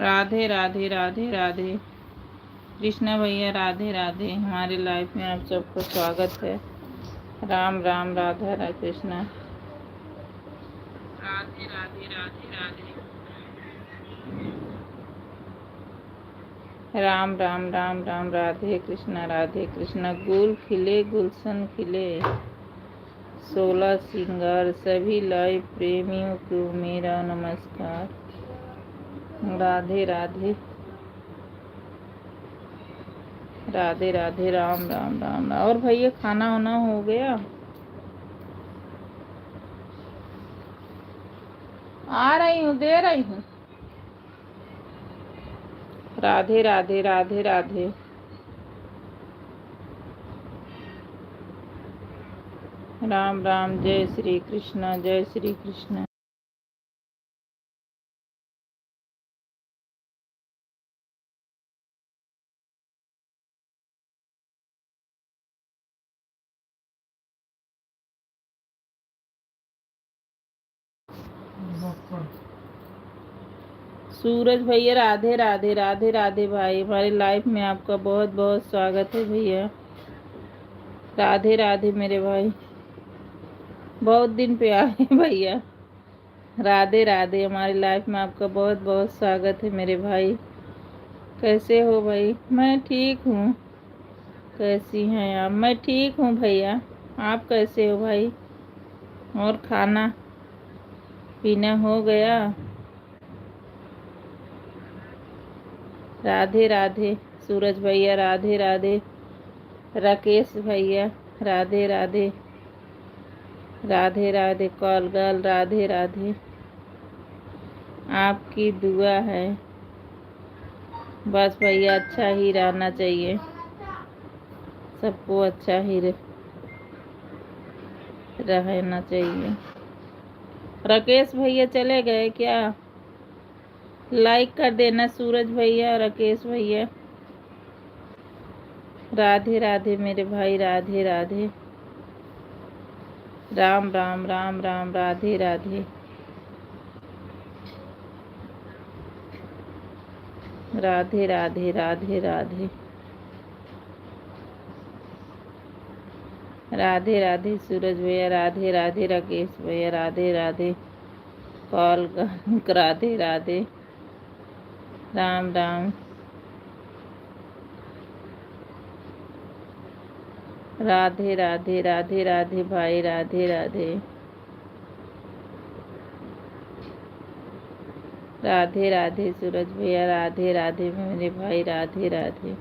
राधे राधे राधे राधे। कृष्णा भैया राधे राधे। हमारे लाइफ में आप सबको स्वागत है। राम राम राधा कृष्णा। राधे राधे राधे राधे। राम राम राम राम राधे कृष्णा। गुल खिले गुलशन खिले, 16 सिंगार सभी लाइव प्रेमियों को मेरा नमस्कार। राधे राधे राधे राधे। राम राम राम राम। और भैया खाना वाना हो गया? आ रही हूँ, दे रही हूँ। राधे राधे राधे राधे। राम राम। जय श्री कृष्ण जय श्री कृष्ण। सूरज भैया राधे राधे राधे राधे। भाई हमारे लाइफ में आपका बहुत बहुत स्वागत है भैया। राधे राधे मेरे भाई, बहुत दिन पे आए भैया। राधे राधे। हमारी लाइफ में आपका बहुत बहुत स्वागत है मेरे भाई। कैसे हो भाई? मैं ठीक हूँ। कैसी हैं आप? मैं ठीक हूँ भैया। आप कैसे हो भाई? और खाना पीना हो गया? राधे राधे सूरज भैया राधे राधे। राकेश भैया राधे राधे राधे राधे। Call girl Radhe Radhe. आपकी दुआ है बस भैया, अच्छा ही रहना चाहिए, सबको अच्छा ही रहना चाहिए। राकेश भैया चले गए क्या? लाइक कर देना सूरज भैया, राकेश भैया। राधे राधे मेरे भाई, राधे राधे। राम राम राम राम राधे राधे। राधे राधे राधे राधे। राधे राधे सूरज भैया राधे राधे। राकेश भैया राधे राधे। कॉल राधे राधे। राम राम। राधे राधे राधे राधे भाई, राधे राधे। राधे राधे सूरज भैया राधे राधे मेरे भाई, राधे राधे।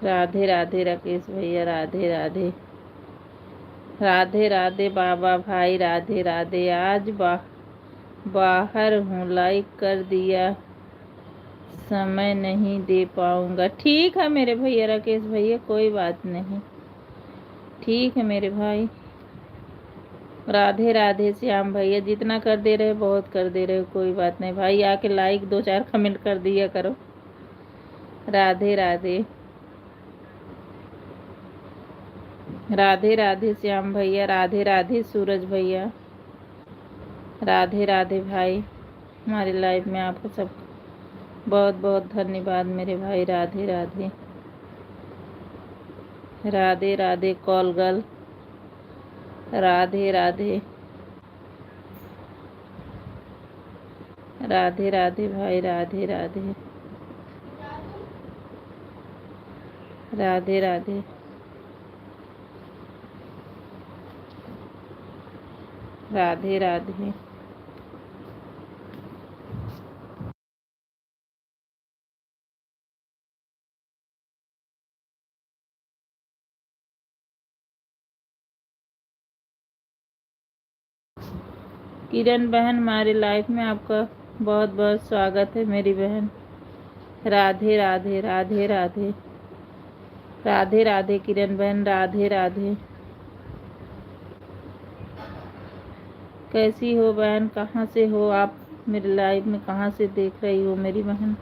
राधे राधे राकेश भैया राधे राधे। राधे राधे बाबा भाई, राधे राधे। आज बाहर हूँ, लाइक कर दिया, समय नहीं दे पाऊंगा। ठीक है मेरे भैया राकेश भैया, कोई बात नहीं, ठीक है मेरे भाई। राधे राधे श्याम भैया, जितना कर दे रहे बहुत कर दे रहे, कोई बात नहीं भाई। आके लाइक 2-4 कमेंट कर दिया करो। राधे राधे। राधे राधे श्याम भैया, राधे राधे सूरज भैया, राधे राधे भाई। हमारी लाइफ में आपको सब बहुत बहुत धन्यवाद मेरे भाई। राधे राधे। Radhe Radhe call girl, Radhe Radhe. राधे राधे भाई, राधे राधे। राधे राधे। राधे राधे। किरण बहन, हमारी लाइफ में आपका बहुत बहुत स्वागत है मेरी बहन। राधे राधे राधे राधे। राधे राधे किरण बहन, राधे राधे। कैसी हो बहन? कहाँ से हो आप? मेरी लाइफ में कहाँ से देख रही हो मेरी बहन?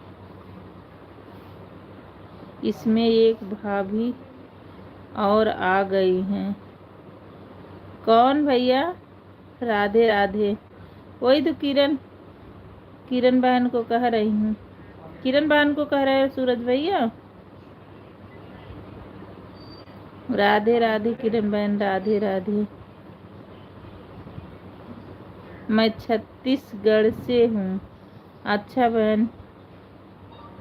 इसमें एक भाभी और आ गई हैं। कौन भैया? राधे राधे। वही तो किरण किरण बहन को कह रही हूँ। किरण बहन को कह रहे हो सूरज भैया। राधे राधे किरण बहन, राधे राधे। मैं छत्तीसगढ़ से हूँ। अच्छा बहन,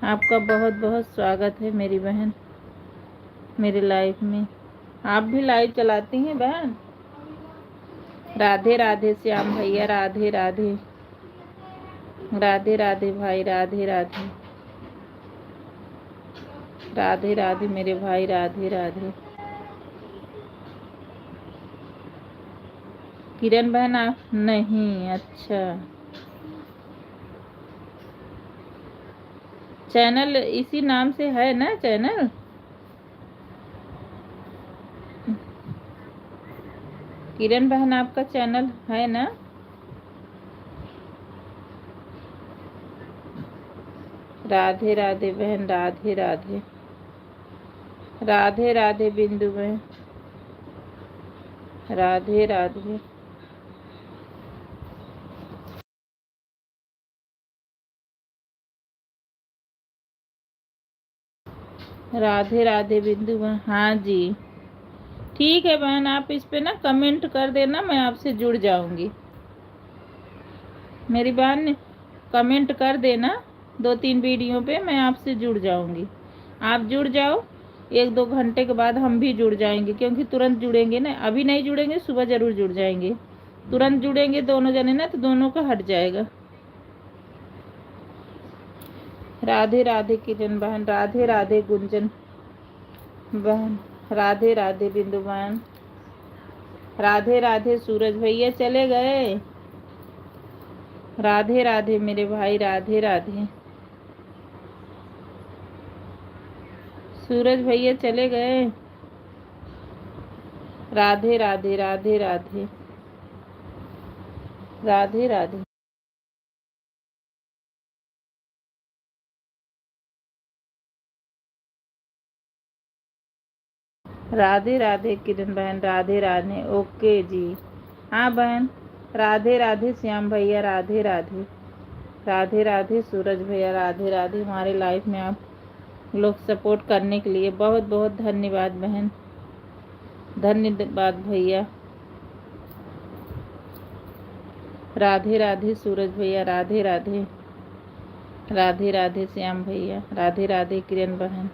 आपका बहुत बहुत स्वागत है मेरी बहन मेरे लाइफ में। आप भी लाइव चलाती हैं बहन। राधे राधे श्याम भैया, राधे राधे। राधे राधे भाई, राधे राधे। राधे राधे मेरे भाई, राधे राधे। किरण बहन आप नहीं, अच्छा। चैनल इसी नाम से है ना चैनल? किरण बहन आपका चैनल है ना? राधे राधे बहन, राधे राधे। राधे राधे बिंदु बहन, राधे राधे। राधे राधे बिंदु बहन, हाँ जी ठीक है बहन। आप इस पे ना कमेंट कर देना, मैं आपसे जुड़ जाऊंगी। मेरी बहन ने कमेंट कर देना 2-3 वीडियो पे, मैं आपसे जुड़ जाऊंगी। आप जुड़ जाओ, 1-2 घंटे के बाद हम भी जुड़ जाएंगे, क्योंकि तुरंत जुड़ेंगे ना, अभी नहीं जुड़ेंगे, सुबह जरूर जुड़ जाएंगे। तुरंत जुड़ेंगे दोनों जने ना तो दोनों का हट जाएगा। राधे राधे किरण बहन, राधे राधे गुंजन बहन, राधे राधे बिंदु बहन, राधे राधे सूरज भैया चले गए। राधे राधे मेरे भाई, राधे राधे। सूरज भैया चले गए। राधे राधे, राधे राधे। राधे राधे। राधे राधे किरण बहन, राधे राधे। ओके जी। हाँ बहन, राधे राधे श्याम भैया, राधे राधे। राधे राधे सूरज भैया, राधे राधे। हमारे लाइफ में आप लोग सपोर्ट करने के लिए बहुत बहुत धन्यवाद बहन, धन्यवाद भैया। राधे राधे सूरज भैया, राधे राधे। राधे राधे श्याम भैया, राधे राधे किरण बहन,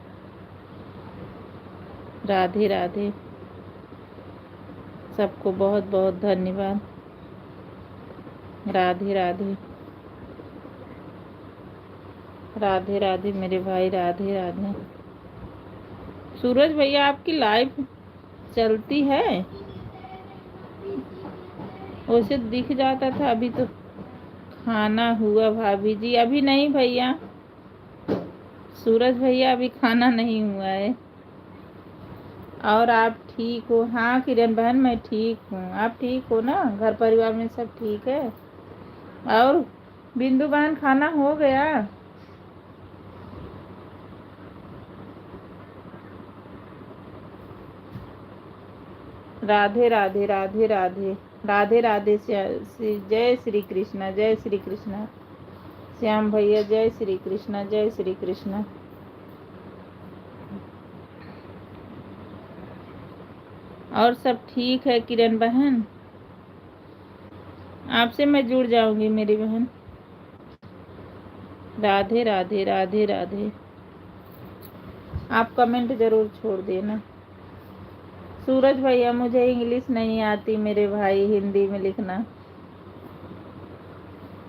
राधे राधे। सबको बहुत बहुत धन्यवाद। राधे राधे। राधे राधे मेरे भाई, राधे राधे। सूरज भैया आपकी लाइव चलती है? वैसे दिख जाता था। अभी तो खाना हुआ भाभी जी? अभी नहीं भैया, सूरज भैया अभी खाना नहीं हुआ है। और आप ठीक हो? हाँ किरण बहन मैं ठीक हूँ। आप ठीक हो ना? घर परिवार में सब ठीक है? और बिंदु बहन खाना हो गया? राधे राधे, राधे राधे। राधे राधे जय श्री कृष्णा, जय श्री कृष्णा। श्याम भैया जय श्री कृष्णा, जय श्री कृष्णा। और सब ठीक है किरण बहन? आपसे मैं जुड़ जाऊंगी मेरी बहन। राधे राधे, राधे राधे। आप कमेंट जरूर छोड़ देना। सूरज भैया मुझे इंग्लिश नहीं आती मेरे भाई, हिंदी में लिखना।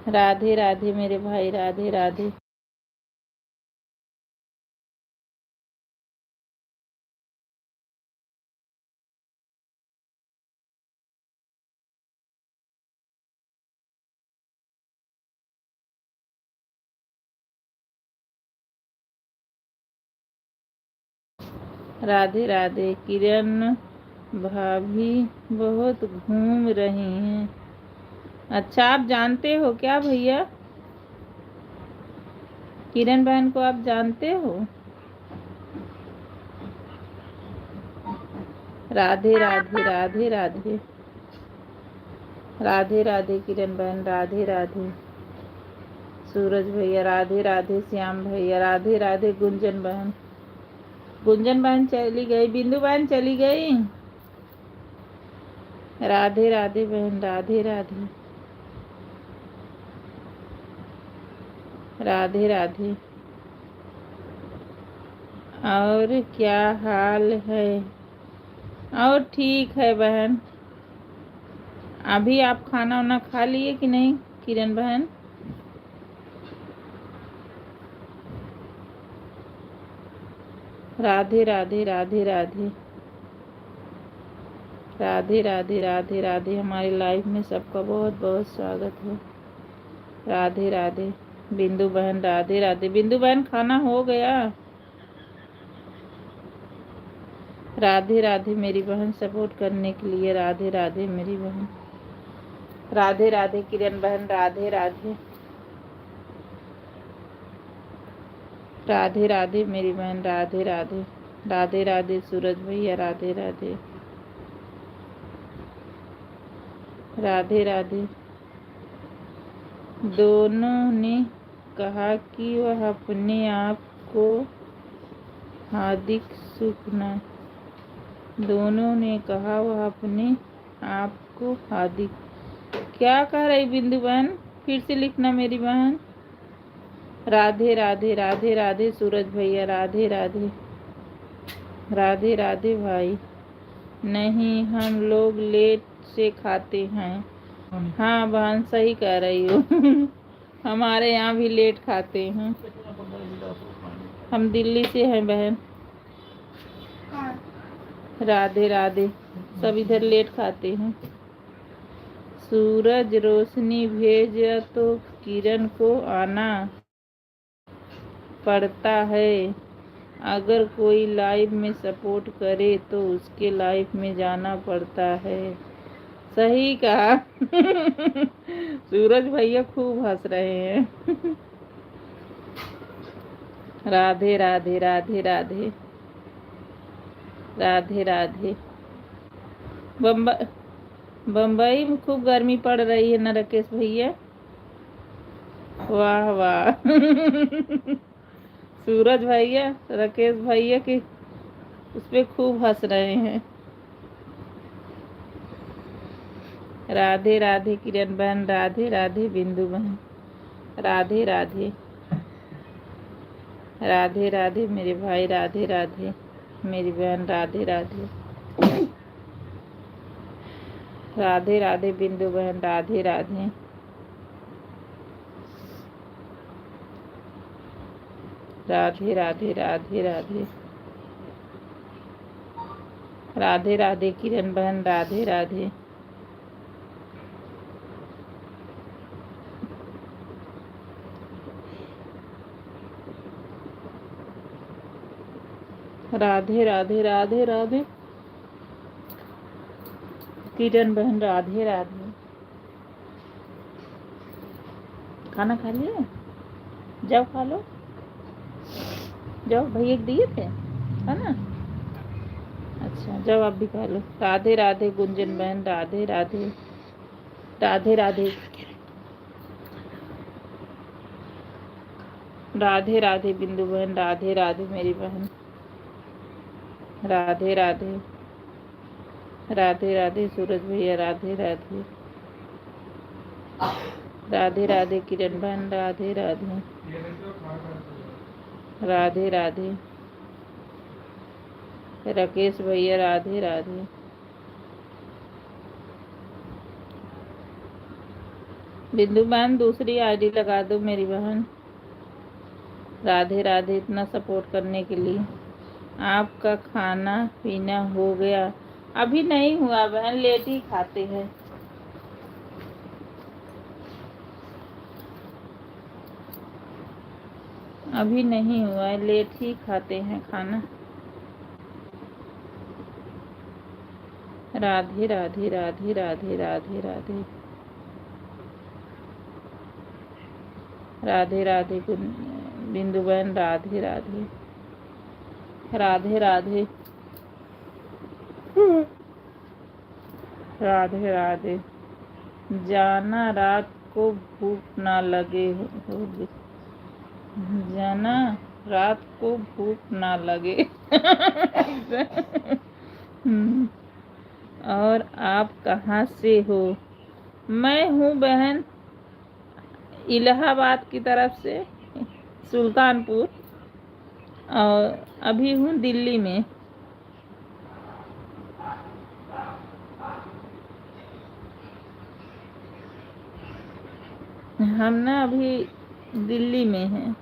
राधे राधे मेरे भाई, राधे राधे। राधे राधे किरण भाभी बहुत घूम रही हैं। अच्छा आप जानते हो क्या भैया? किरण बहन को आप जानते हो? राधे राधे, राधे राधे। राधे राधे किरण बहन, राधे राधे सूरज भैया, राधे राधे श्याम भैया, राधे राधे गुंजन बहन। गुंजन बहन चली गई, बिंदु बहन चली गई। राधे राधे बहन, राधे राधे राधे राधे। और क्या हाल है? और ठीक है बहन। अभी आप खाना वाना खा लिए कि नहीं किरण बहन? राधे राधे राधे राधे राधे राधे राधे राधे। हमारी लाइफ में सबका बहुत बहुत स्वागत है। राधे राधे बिंदु बहन, राधे राधे। बिंदु बहन खाना हो गया? राधे राधे मेरी बहन, सपोर्ट करने के लिए राधे राधे मेरी बहन। राधे राधे किरण बहन, राधे राधे राधे राधे मेरी बहन, राधे राधे राधे राधे सूरज भैया, राधे राधे राधे राधे। दोनों ने कहा कि वह अपने आप को हार्दिक सुखना। दोनों ने कहा वह अपने आप को हार्दिक। क्या कह रही बिंदु बहन? फिर से लिखना मेरी बहन। राधे राधे राधे राधे सूरज भैया, राधे राधे राधे राधे भाई। नहीं, हम लोग लेट से खाते हैं। हाँ बहन, सही कह रही हो। हमारे यहाँ भी लेट खाते हैं। हम दिल्ली से हैं बहन। राधे राधे। सब इधर लेट खाते हैं। सूरज रोशनी भेज तो किरण को आना पड़ता है। अगर कोई लाइव में सपोर्ट करे तो उसके लाइव में जाना पड़ता है। सही कहा। सूरज भैया खूब हंस रहे हैं। राधे राधे राधे राधे राधे राधे। बम्बई में खूब गर्मी पड़ रही है ना राकेश भैया? वाह वाह। सूरज भैया राकेश भैया के उस पे खूब हंस रहे हैं। राधे राधे किरण बहन, राधे राधे बिंदु बहन, राधे राधे राधे राधे मेरे भाई, राधे राधे मेरी बहन, राधे राधे राधे राधे बिंदु बहन, राधे राधे राधे राधे राधे राधे राधे राधे किरण बहन, राधे राधे राधे राधे राधे राधे किरण बहन, राधे राधे। खाना खा लिया? जाओ खा लो, जाओ भैया दिए थे है ना? अच्छा जाओ आप भी खा लो। राधे राधे गुंजन बहन, राधे राधे राधे राधे राधे राधे बिंदु बहन, राधे राधे मेरी बहन, राधे राधे राधे राधे सूरज भैया, राधे राधे राधे राधे किरण बहन, राधे राधे राधे राधे राकेश भैया, राधे राधे बिंदु बहन दूसरी आईडी लगा दो मेरी बहन। राधे राधे इतना सपोर्ट करने के लिए। आपका खाना पीना हो गया? अभी नहीं हुआ बहन, लेट ही खाते हैं। अभी नहीं हुआ है, लेट ही खाते हैं खाना। राधे राधे राधे राधे राधे राधे राधे राधे बिंदु बहन, राधे राधे राधे राधे राधे राधे जाना रात को भूख ना लगे होगी, जाना रात को भूख ना लगे। हम्म, और आप कहाँ से हो? मैं हूँ बहन इलाहाबाद की तरफ से, सुल्तानपुर, और अभी हूँ दिल्ली में। हम ना अभी दिल्ली में हैं,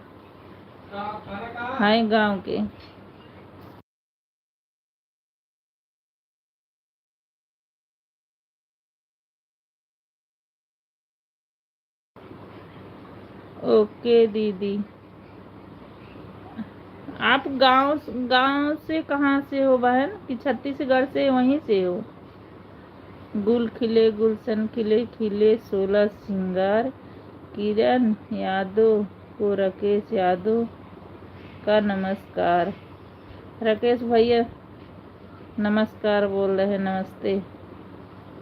हाय गांव के। ओके दीदी। आप गांव गांव से कहाँ से हो बहन? कि छत्तीसगढ़ से वहीं से हो? गुल खिले गुलशन खिले खिले 16 सिंगार, किरण यादव को राकेश यादव का नमस्कार। राकेश भैया नमस्कार बोल रहे हैं, नमस्ते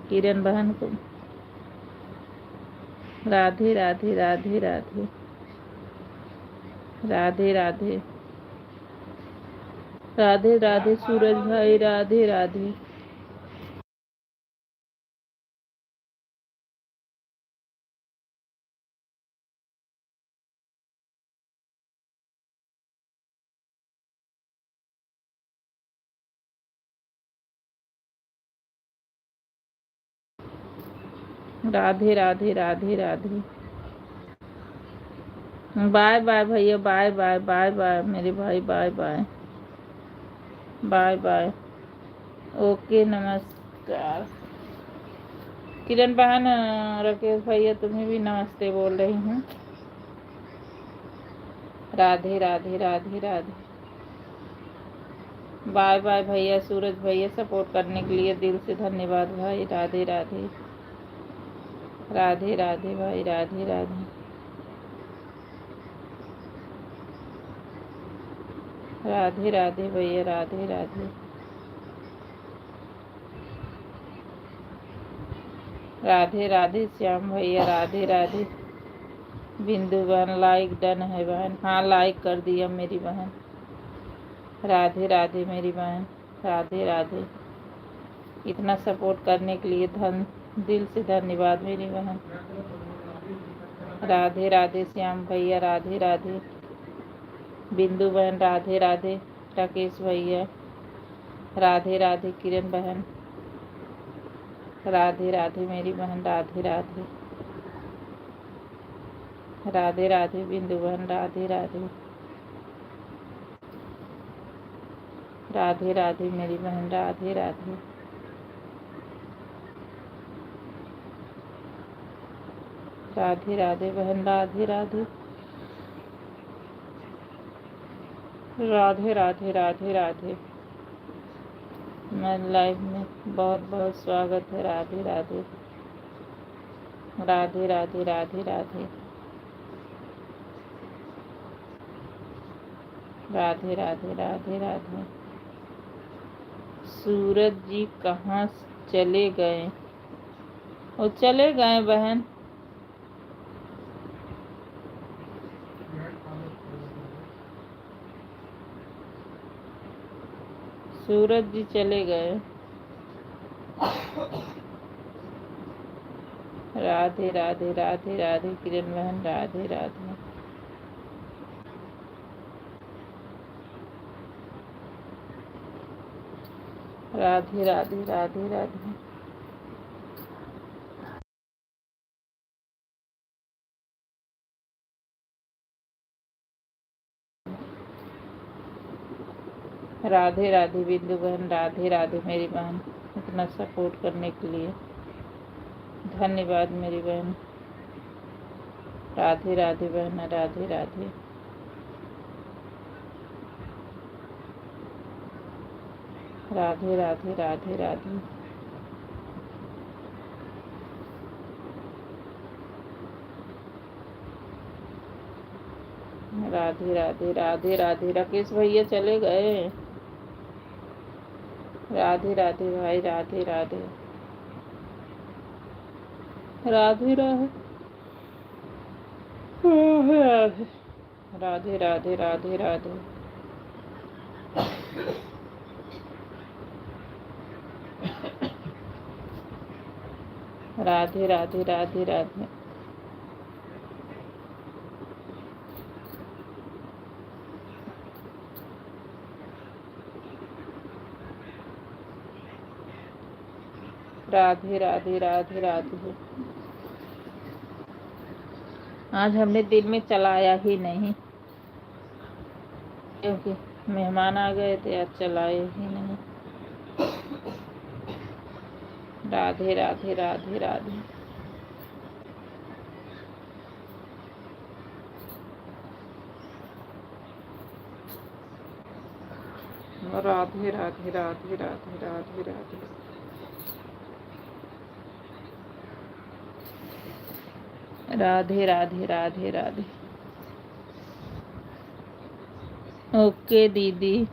किरण बहन को। राधे राधे राधे राधे राधे राधे राधे राधे सूरज भाई, राधे राधे। राधे राधे राधे राधे। बाय बाय भैया, बाय बाय बाय बाय मेरे भाई, bye bye bye bye. Okay नमस्कार किरण बहन। राकेश भैया तुम्हें भी नमस्ते बोल रही हूँ। राधे राधे राधे राधे। बाय बाय भैया सूरज भैया, सपोर्ट करने के लिए दिल से धन्यवाद भाई। राधे राधे राधे राधे भाई, राधे राधे राधे राधे भैया, राधे राधे राधे राधे श्याम भैया, राधे राधे। बिंदु बहन लाइक डन है बहन, हाँ लाइक कर दिया मेरी बहन। राधे राधे मेरी बहन, राधे राधे। इतना सपोर्ट करने के लिए दिल से धन्यवाद मेरी बहन। राधे राधे श्याम भैया, राधे राधे। बिंदु बहन राधे राधे। राकेश भैया राधे राधे। किरण बहन राधे राधे मेरी बहन, राधे राधे राधे राधे। बिंदु बहन राधे राधे राधे राधे मेरी बहन, राधे राधे राधे राधे बहन, राधे राधे राधे राधे राधे राधे। मैं लाइव में बहुत बहुत स्वागत है। राधे राधे राधे राधे राधे राधे राधे राधे राधे राधे। सूरज जी कहाँ चले गए? वो चले गए बहन, सूरज जी चले गए। राधे राधे राधे राधे किरण बहन, राधे राधे राधे राधे राधे राधे। राधे राधे बिंदु बहन, राधे राधे मेरी बहन। इतना सपोर्ट करने के लिए धन्यवाद मेरी बहन। राधे राधे बहन, राधे राधे राधे राधे राधे राधे राधे राधे राधे राधे। राकेश भैया चले गए। राधे राधे भाई, राधे राधे राधे राधे राधे राधे राधे राधे। राधे राधे राधे राधे। राधे राधे राधे राधे। आज हमने दिन में चलाया ही नहीं क्योंकि मेहमान आ गए थे, आज चलाए ही नहीं। राधे राधे राधे राधे। राधे राधे राधे राधे राधे राधे। राधे राधे राधे राधे। ओके दीदी,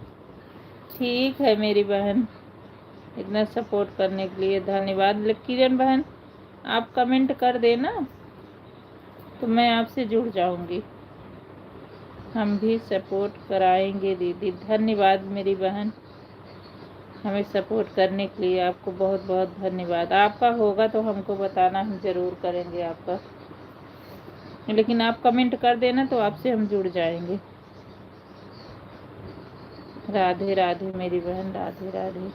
ठीक है मेरी बहन, इतना सपोर्ट करने के लिए धन्यवाद। किरण बहन, आप कमेंट कर देना तो मैं आपसे जुड़ जाऊंगी, हम भी सपोर्ट कराएंगे दीदी। धन्यवाद मेरी बहन, हमें सपोर्ट करने के लिए आपको बहुत बहुत धन्यवाद। आपका होगा तो हमको बताना, हम ज़रूर करेंगे आपका, लेकिन आप कमेंट कर देना तो आपसे हम जुड़ जाएंगे। राधे राधे मेरी बहन, राधे राधे।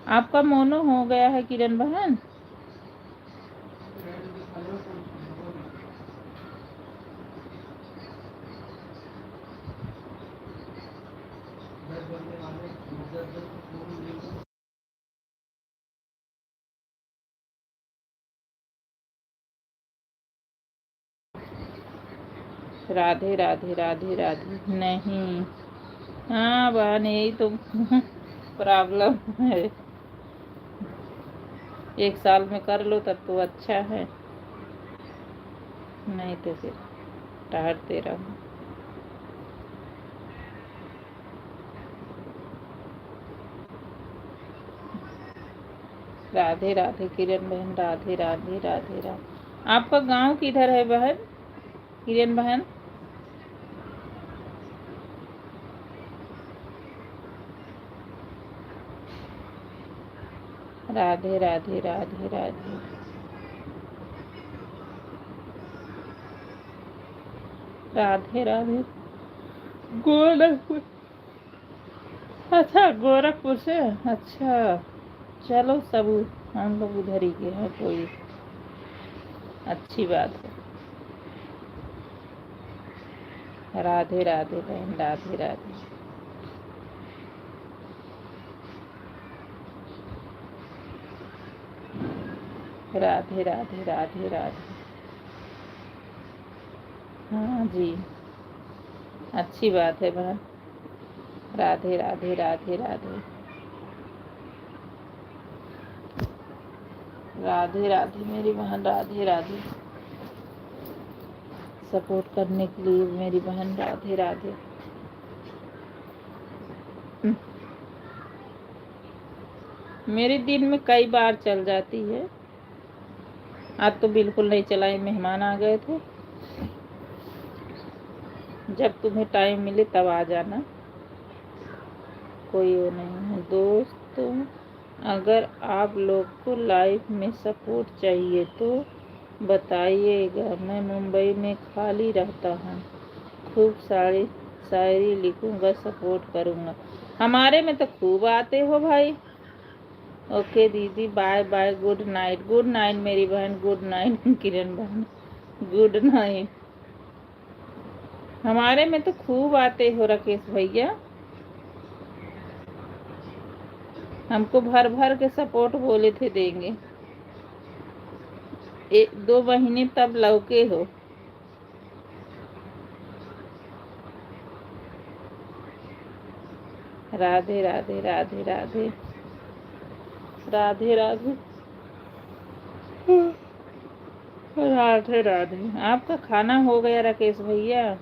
आपका मोनो हो गया है किरण बहन? राधे राधे राधे राधे। नहीं, हाँ बहन, यही तो प्रॉब्लम है। एक साल में कर लो तब तो अच्छा है, नहीं तो फिर टारते रहो। राधे राधे किरण बहन, राधे राधे राधे राधे। आपका गांव किधर है बहन, किरण बहन? राधे राधे राधे राधे। राधे राधे। गोरखपुर, अच्छा गोरखपुर से, अच्छा चलो सब हम लोग उधर ही के हैं, कोई अच्छी बात है। राधे राधे बहन, राधे राधे। राधे राधे राधे राधे। हाँ जी, अच्छी बात है बहन। राधे राधे राधे राधे। राधे राधे मेरी बहन, राधे राधे। सपोर्ट करने के लिए मेरी बहन, राधे राधे। मेरे दिन में कई बार चल जाती है, आज तो बिल्कुल नहीं चलाई, मेहमान आ गए थे। जब तुम्हें टाइम मिले तब आ जाना, कोई वो नहीं है। दोस्तों, अगर आप लोग को लाइफ में सपोर्ट चाहिए तो बताइएगा, मैं मुंबई में खाली रहता हूँ, खूब सारी शायरी लिखूंगा, सपोर्ट करूँगा। हमारे में तो खूब आते हो भाई। ओके दीदी, bye bye, good night. Good night मेरी बहन, गुड नाइट किरण बहन, गुड नाइट। हमारे में तो खूब आते हो राकेश भैया, हमको भर भर के सपोर्ट बोले थे देंगे, 1-2 महीने तब लौके हो। राधे राधे राधे राधे। राधे राधे राधे राधे। आपका खाना हो गया राकेश भैया?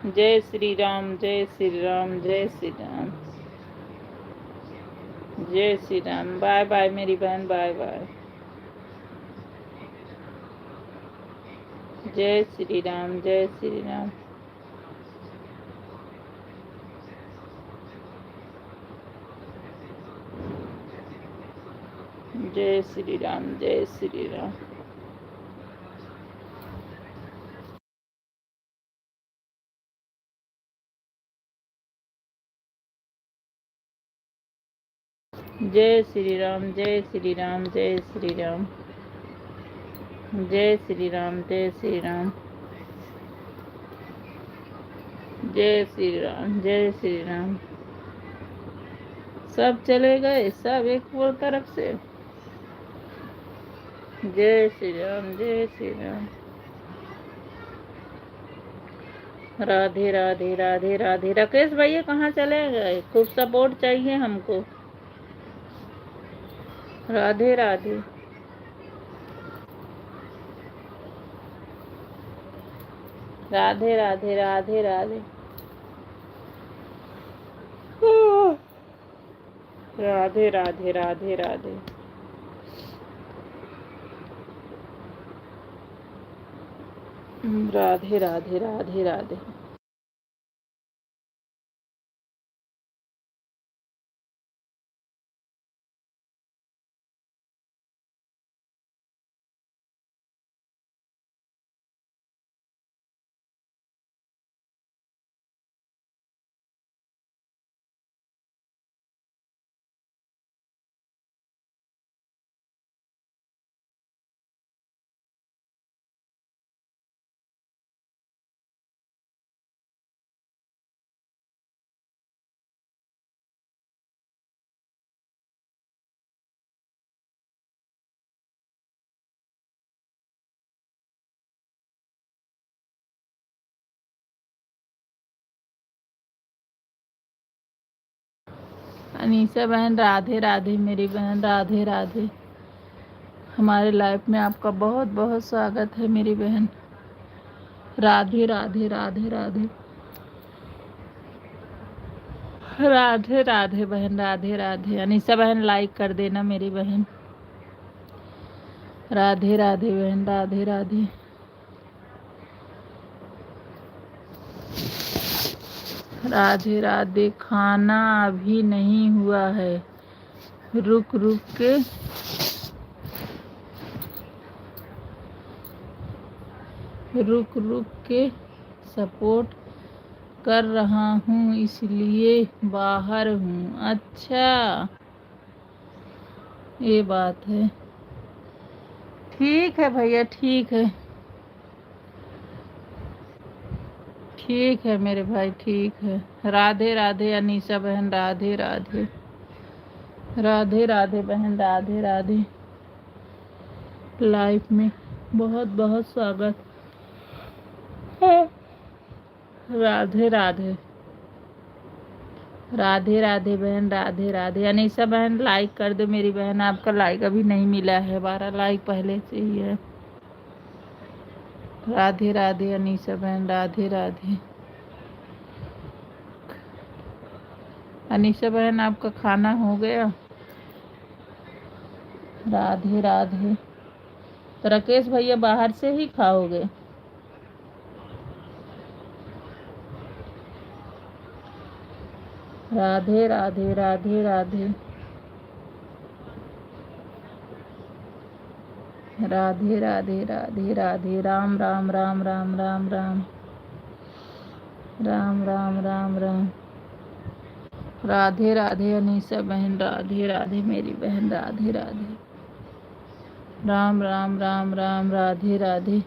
जय श्री राम, जय श्री राम, जय श्री राम, जय श्री राम। बाय बाय मेरी बहन, बाय बाय। जय श्री राम, जय श्री राम। जय श्री राम, जय श्री राम। जय श्री राम, जय श्री राम, जय श्री राम। जय श्री राम, जय श्री राम। जय श्री राम, जय श्री राम। सब चले गए, सब एक वो तरफ से। जय श्री राम, जय श्री राम। राधे राधे राधे राधे। राकेश भैया कहाँ चले गए? खूब सपोर्ट चाहिए हमको। राधे राधे। राधे राधे राधे राधे। राधे राधे राधे राधे। राधे राधे राधे राधे। अनीसा बहन राधे राधे, मेरी बहन राधे राधे। हमारे लाइफ में आपका बहुत बहुत स्वागत है मेरी बहन। राधे राधे राधे राधे। राधे राधे बहन, राधे राधे। अनीसा बहन लाइक कर देना मेरी बहन। राधे राधे बहन, राधे राधे। राधे राधे। खाना अभी नहीं हुआ है, रुक रुक के सपोर्ट कर रहा हूँ, इसलिए बाहर हूँ। अच्छा, ये बात है। ठीक है भैया, ठीक है। ठीक है मेरे भाई, ठीक है। राधे राधे अनीसा बहन, राधे राधे। राधे राधे बहन, राधे राधे। लाइफ में बहुत बहुत स्वागत। राधे राधे। राधे राधे बहन, राधे राधे। अनीसा बहन लाइक कर दो मेरी बहन, आपका लाइक अभी नहीं मिला है, 12 लाइक पहले से ही है। राधे राधे अनीसा बहन, राधे राधे। अनीसा बहन आपका खाना हो गया? राधे राधे। तो राकेश भैया बाहर से ही खाओगे? राधे राधे राधे राधे। राधे राधे राधे राधे। राम राम राम राम राम राम। राम राम राम राम। राधे राधे अनीसा बहन, राधे राधे मेरी बहन, राधे राधे। राम राम राम राम, राधे राधे।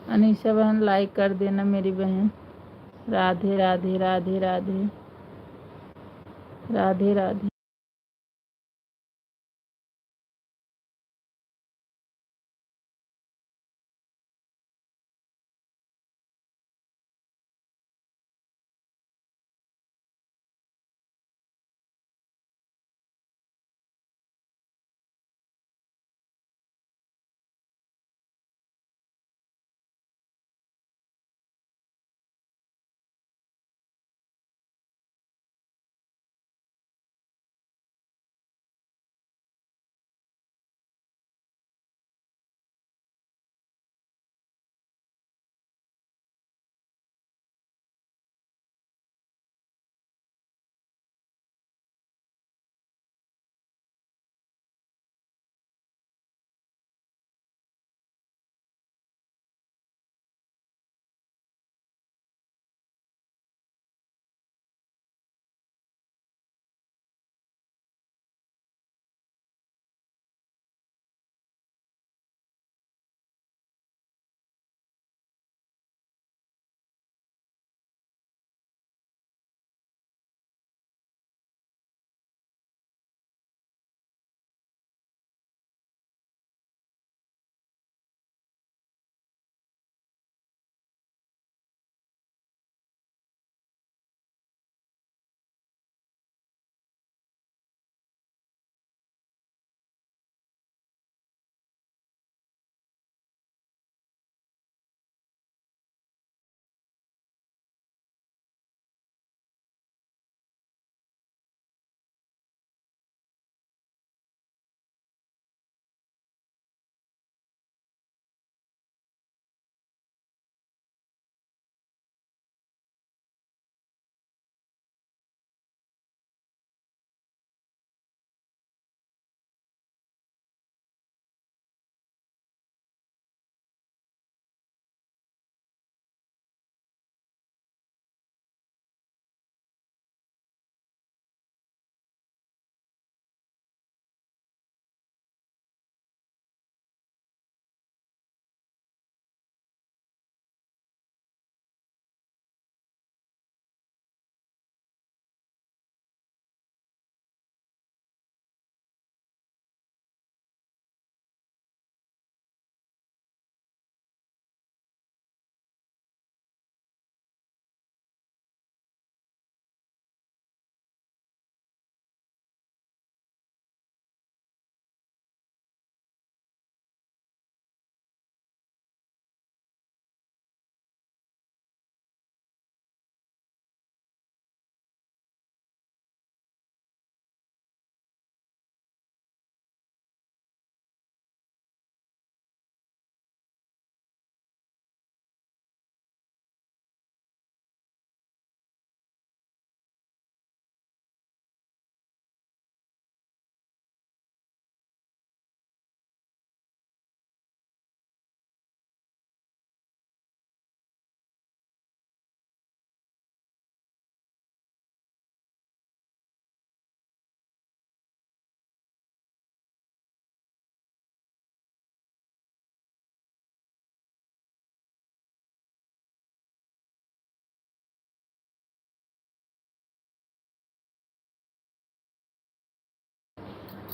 अनीसा बहन लाइक कर देना मेरी बहन। राधे राधे राधे राधे। राधे राधे।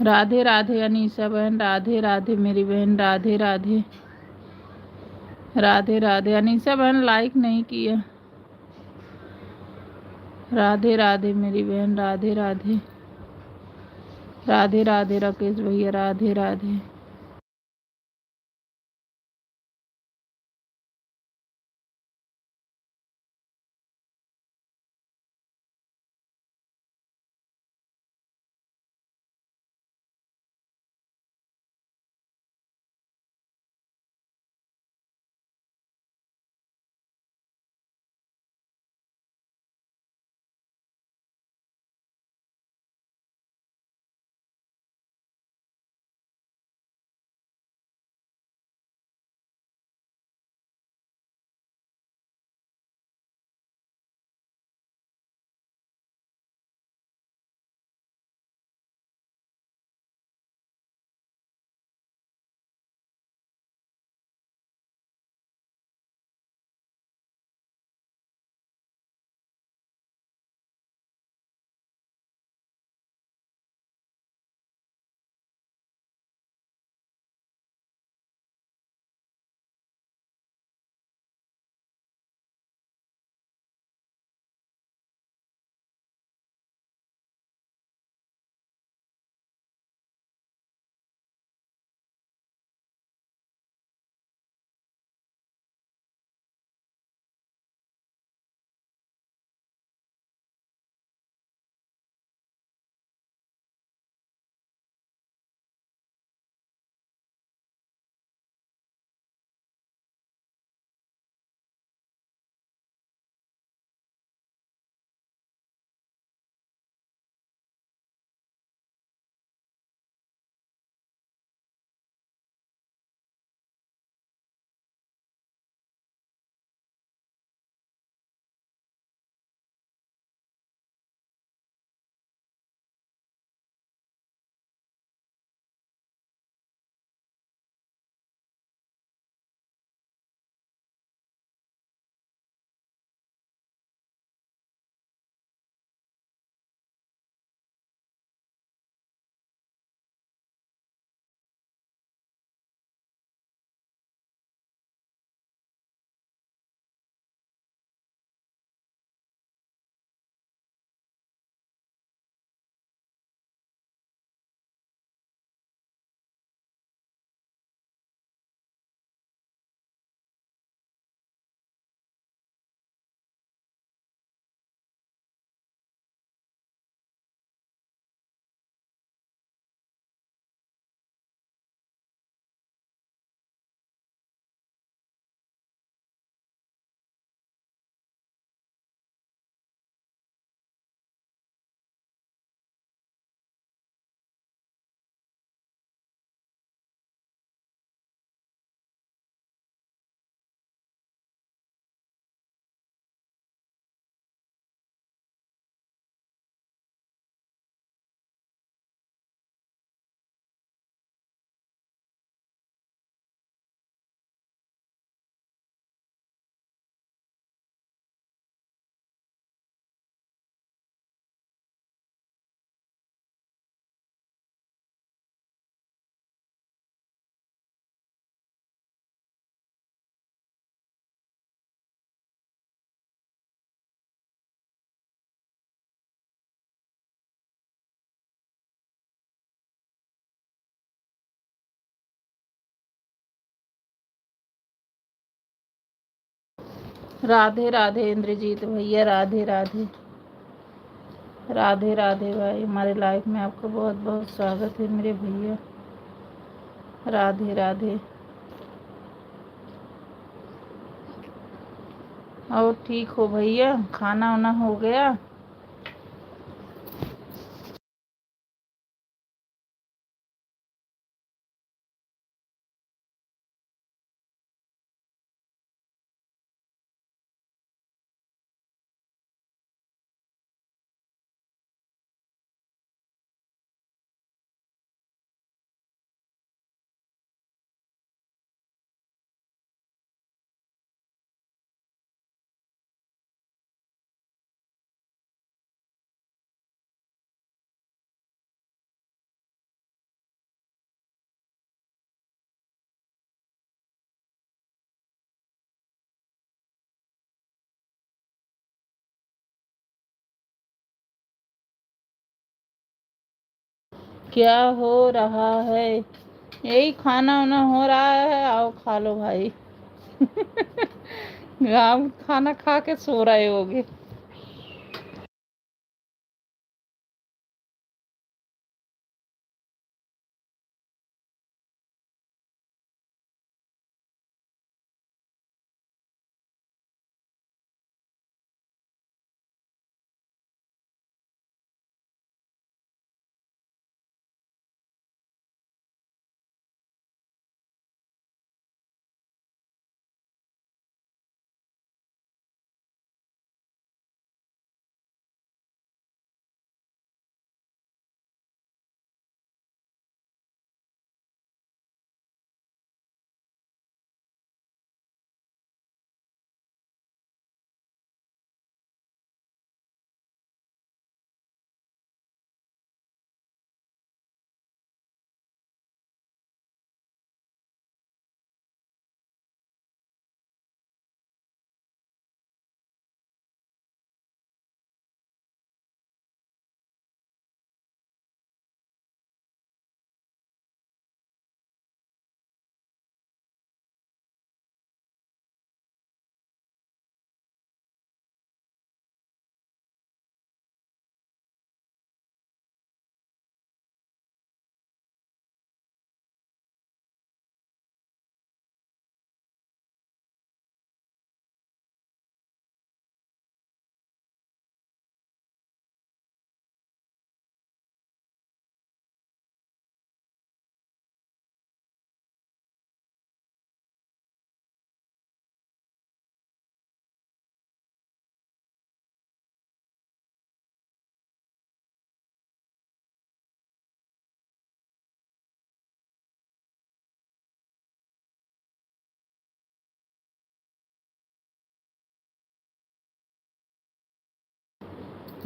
राधे राधे अनीशा बहन, राधे राधे मेरी बहन, राधे राधे। राधे राधे अनीशा बहन, लाइक नहीं किया। राधे राधे मेरी बहन, राधे राधे। राधे राधे राकेश भैया, राधे राधे। राधे राधे इंद्रजीत भैया, राधे राधे। राधे राधे भाई, हमारे लाइफ में आपका बहुत बहुत स्वागत है मेरे भैया। राधे राधे। और ठीक हो भैया, खाना वाना हो गया? क्या हो रहा है? यही खाना वाना हो रहा है, आओ खा लो भाई। आप खाना खा के सो रहे होगे।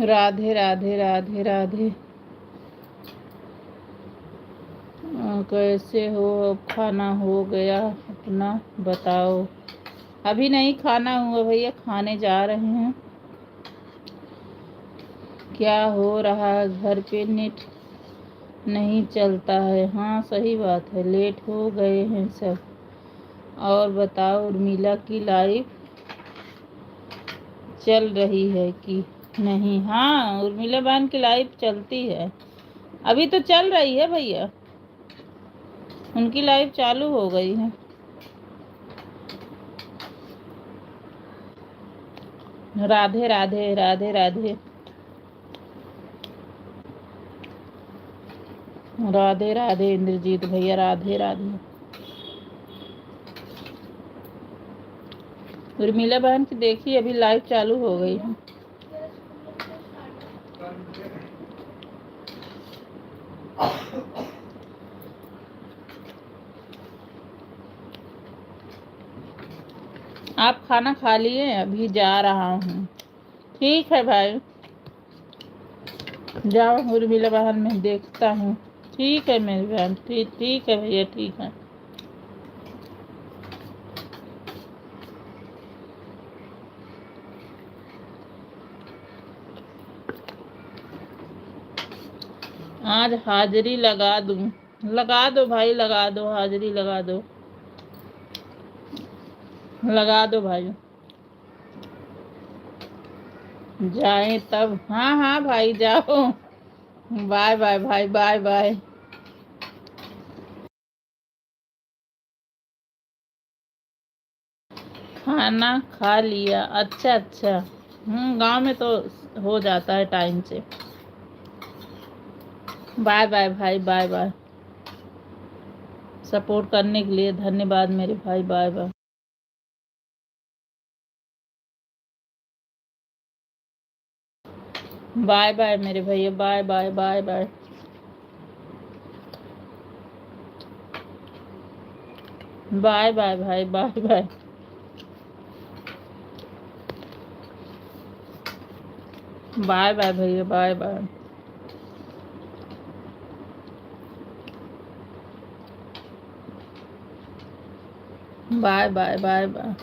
राधे राधे राधे राधे। कैसे हो? अब खाना हो गया? अपना बताओ। अभी नहीं खाना हुआ भैया, खाने जा रहे हैं। क्या हो रहा है? घर पे नेट नहीं चलता है। हाँ सही बात है, लेट हो गए हैं सब। और बताओ, उर्मिला की लाइफ चल रही है कि नहीं? हाँ, उर्मिला बहन की लाइफ चलती है, अभी तो चल रही है भैया, उनकी लाइफ चालू हो गई है। राधे राधे राधे राधे राधे राधे इंद्रजीत भैया, राधे राधे। उर्मिला बहन की देखिए, अभी लाइव चालू हो गई है। आप खाना खा लिए? अभी जा रहा हूँ। ठीक है भाई, जाओ, उर्मिला बहन में देखता हूँ। ठीक है मेरी बहन, ठीक ठीक है भैया, ठीक है। आज हाजिरी लगा दूँ? लगा दो भाई, लगा दो, हाजिरी लगा दो, लगा दो भाई। जाए तब? हाँ हाँ भाई, जाओ। बाय बाय भाई, बाय बाय। खाना खा लिया? अच्छा अच्छा। गांव में तो हो जाता है टाइम से। बाय बाय भाई, बाय बाय। सपोर्ट करने के लिए धन्यवाद मेरे भाई, बाय बाय। बाय बाय मेरे भैया, bye bye bye bye. Bye bye भाई, बाय बाय। बाय बाय भैया, bye bye. Bye bye bye bye.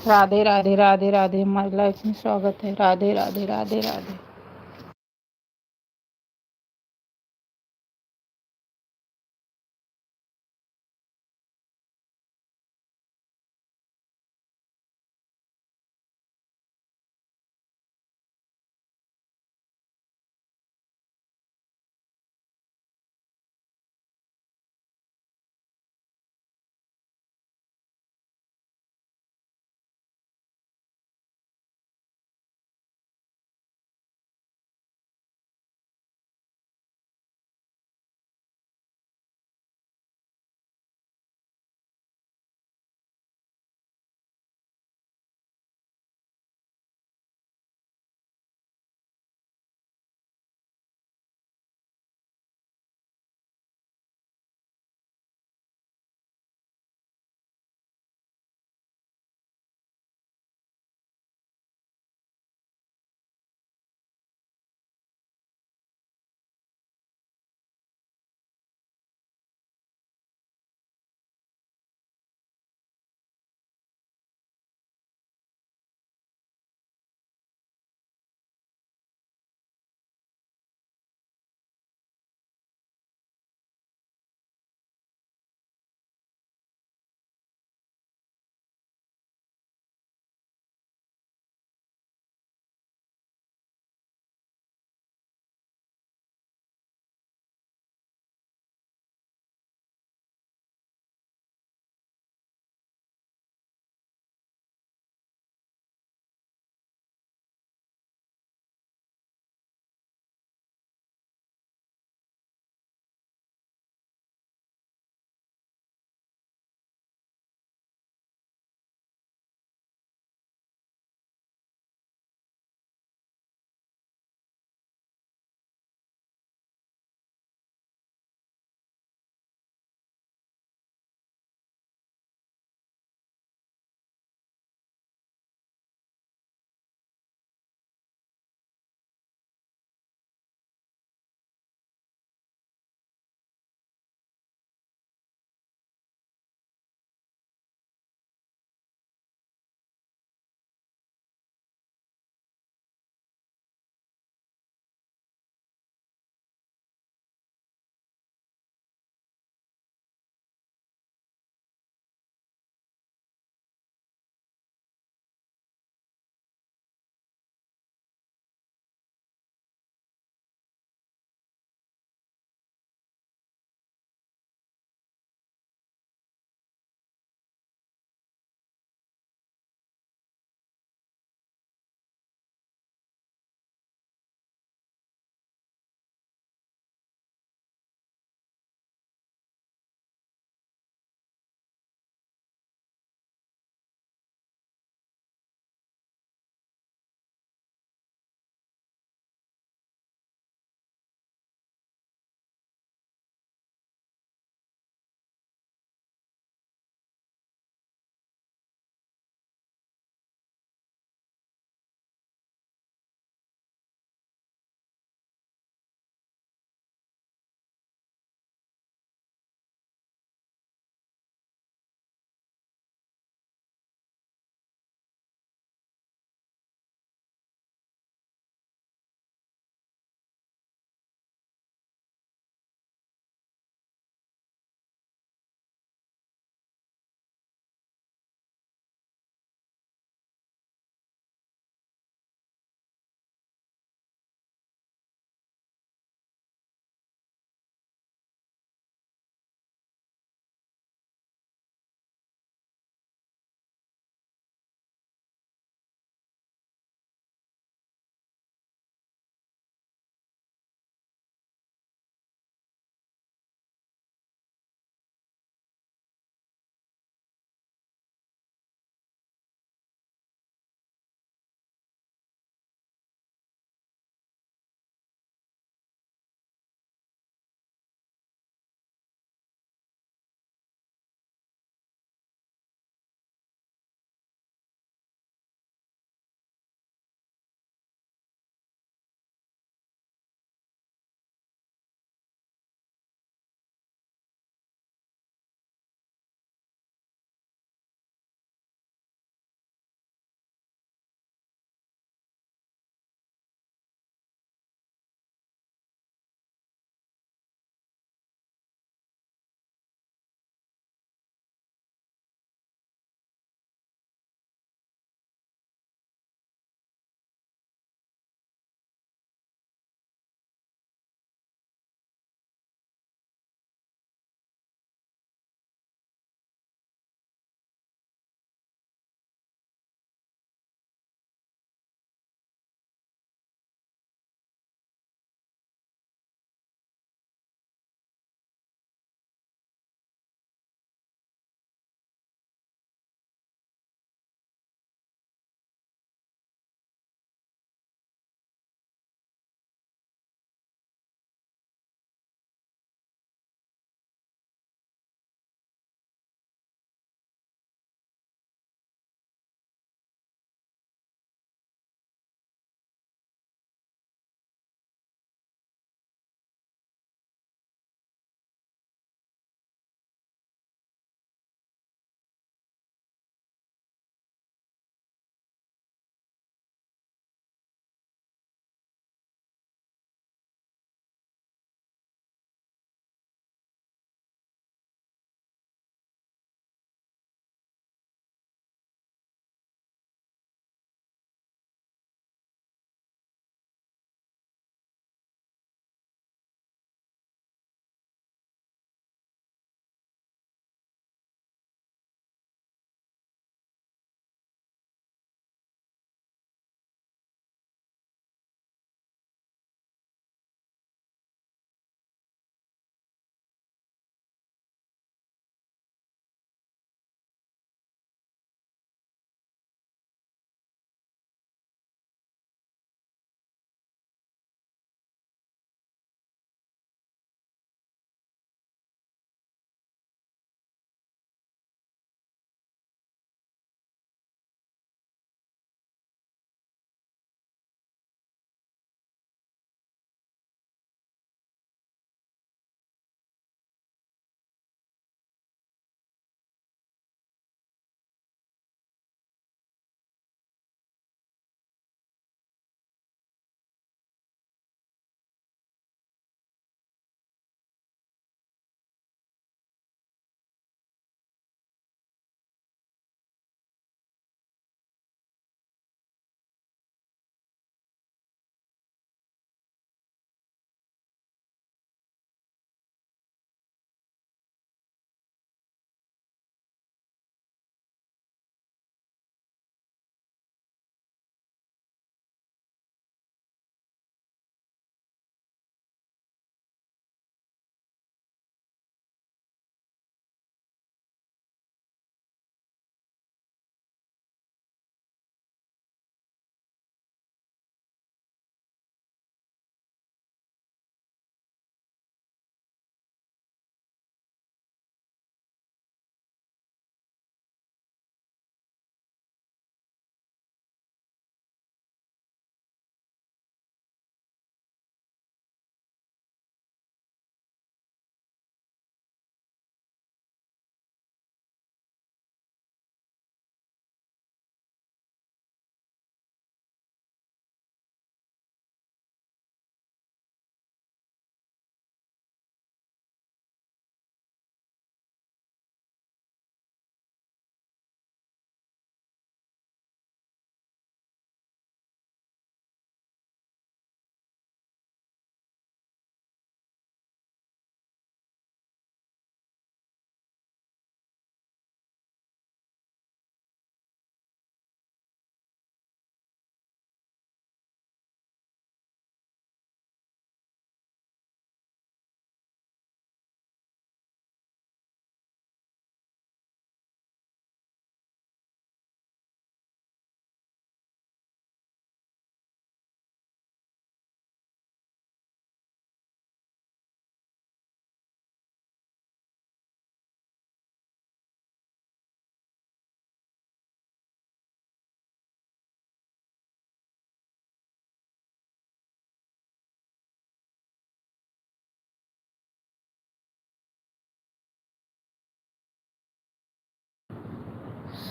Radhe Radhe Radhe Radhe, हमारी लाइफ में स्वागत है। राधे राधे राधे राधे।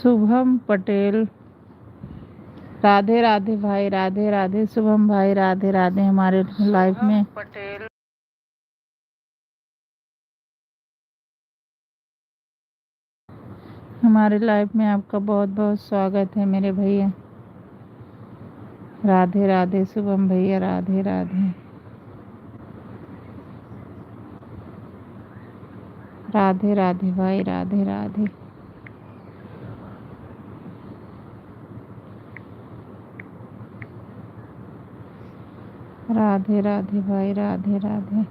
शुभम पटेल, राधे राधे भाई, राधे राधे शुभम भाई, राधे राधे हमारे लाइफ में पटेल। हमारे लाइफ में आपका बहुत बहुत स्वागत है मेरे भैया। राधे राधे शुभम भैया, राधे राधे। राधे राधे भाई, राधे राधे। राधे राधे भाई, राधे राधे।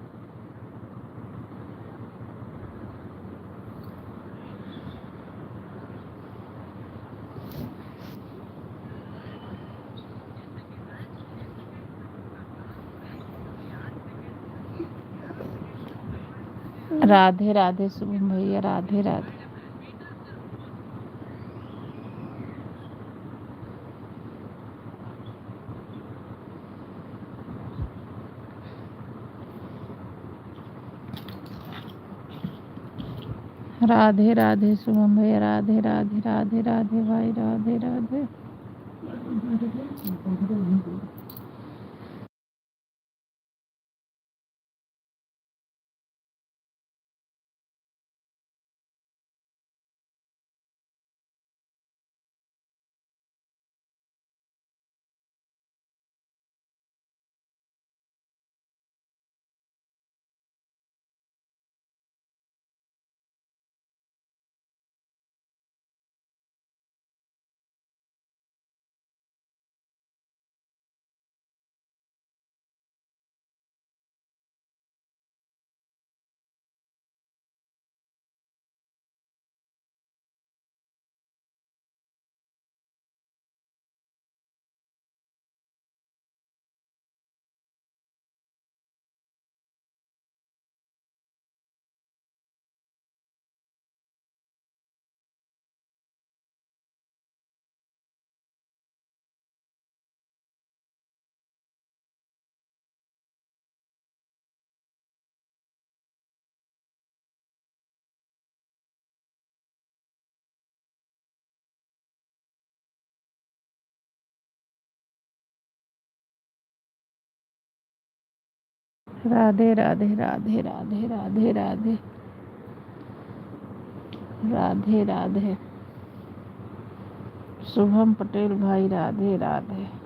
राधे राधे शुभम भैया, राधे राधे। राधे राधे शुभम भैया, राधे राधे, राधे राधे भाई, राधे राधे। राधे राधे, राधे राधे, राधे राधे। राधे राधे शुभम पटेल भाई, राधे राधे।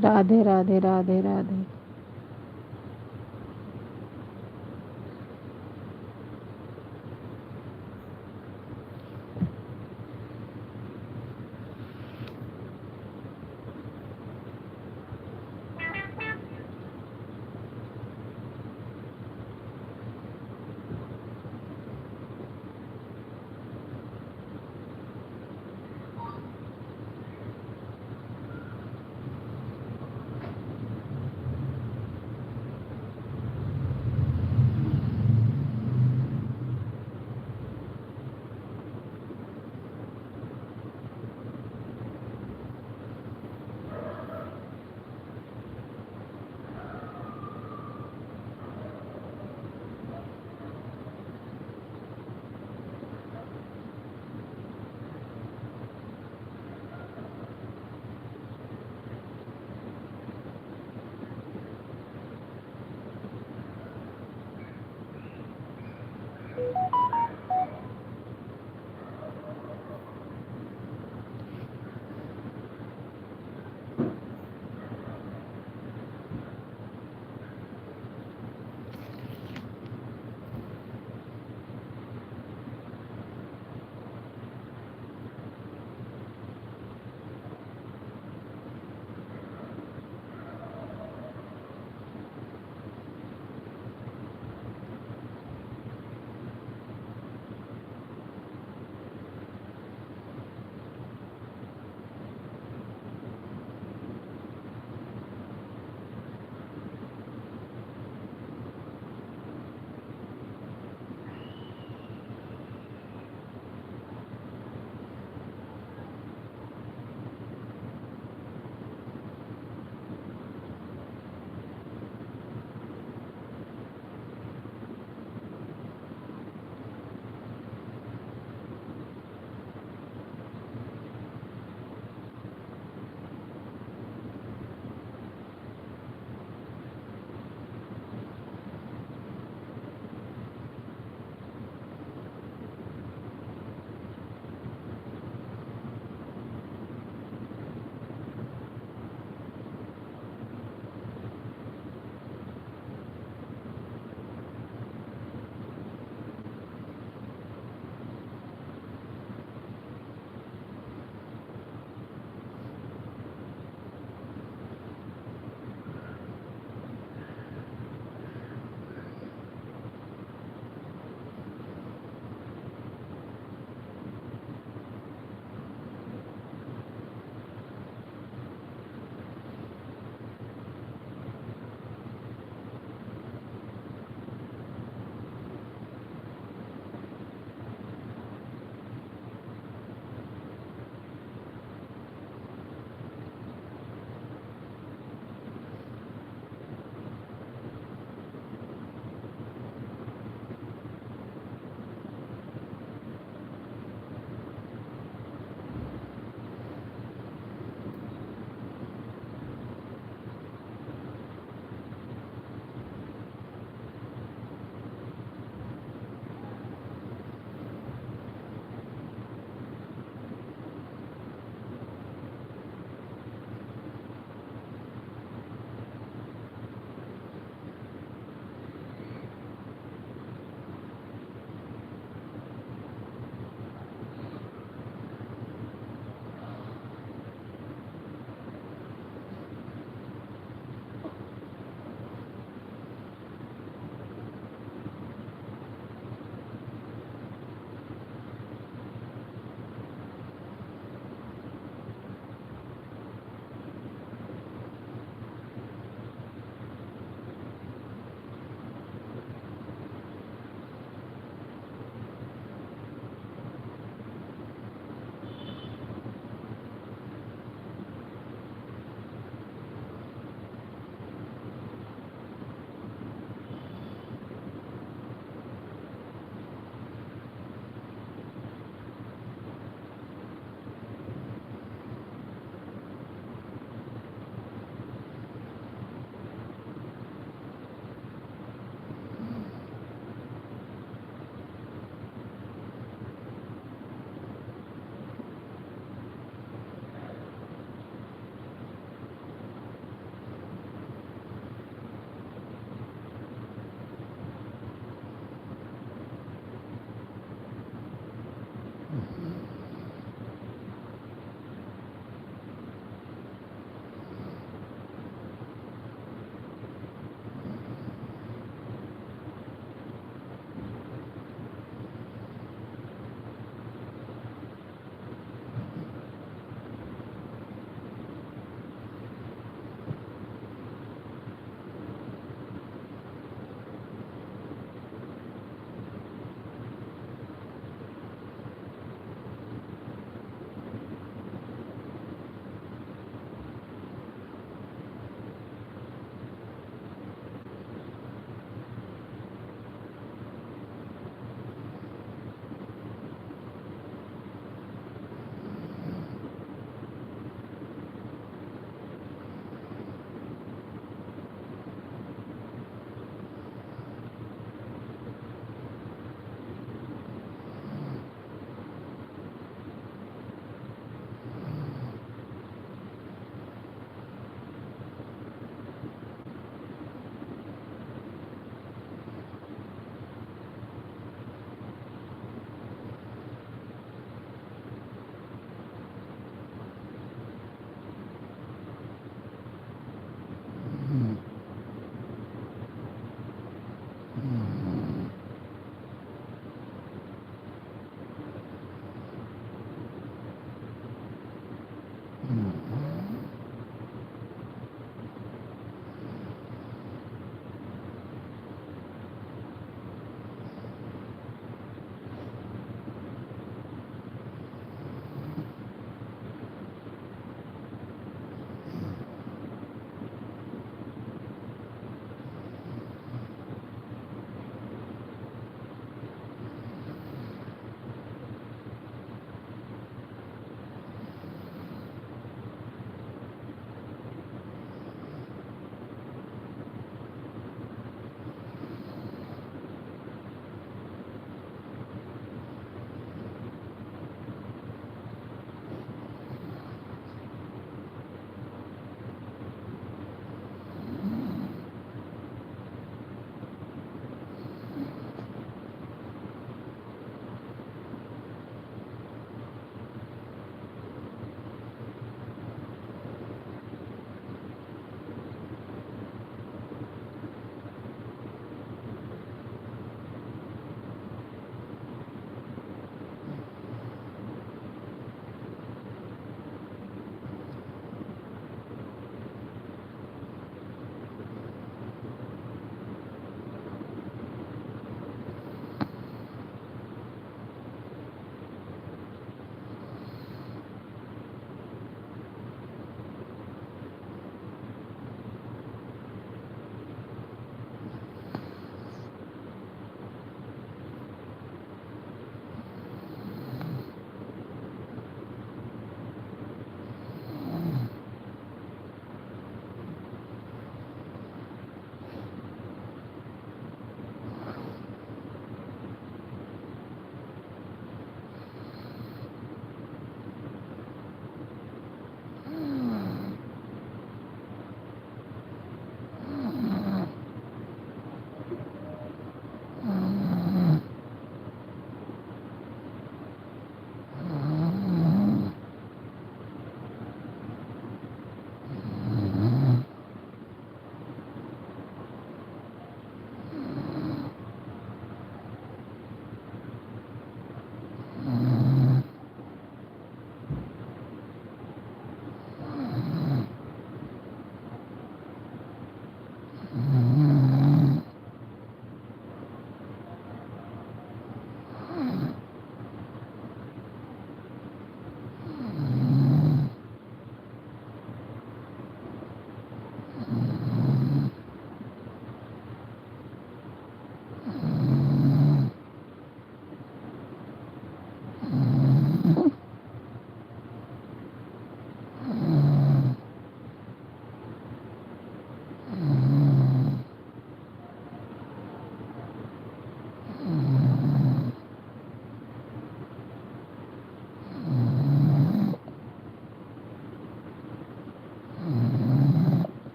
राधे राधे, राधे राधे।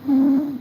Mm-hmm.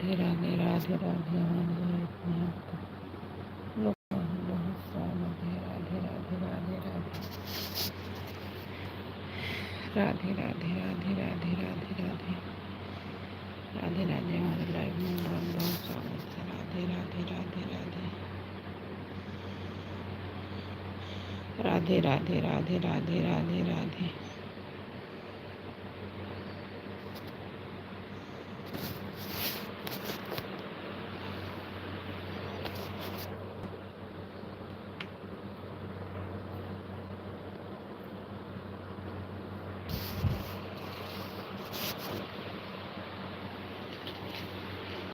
राधे राधे राधे हमारे लाइफ में आपका बहुत बहुत स्वागत है। राधे राधे राधे राधे राधे राधे राधे राधे राधे राधे राधे राधे हमारे लाइफ में बहुत बहुत स्वागत है। राधे राधे राधे राधे राधे राधे राधे राधे राधे राधे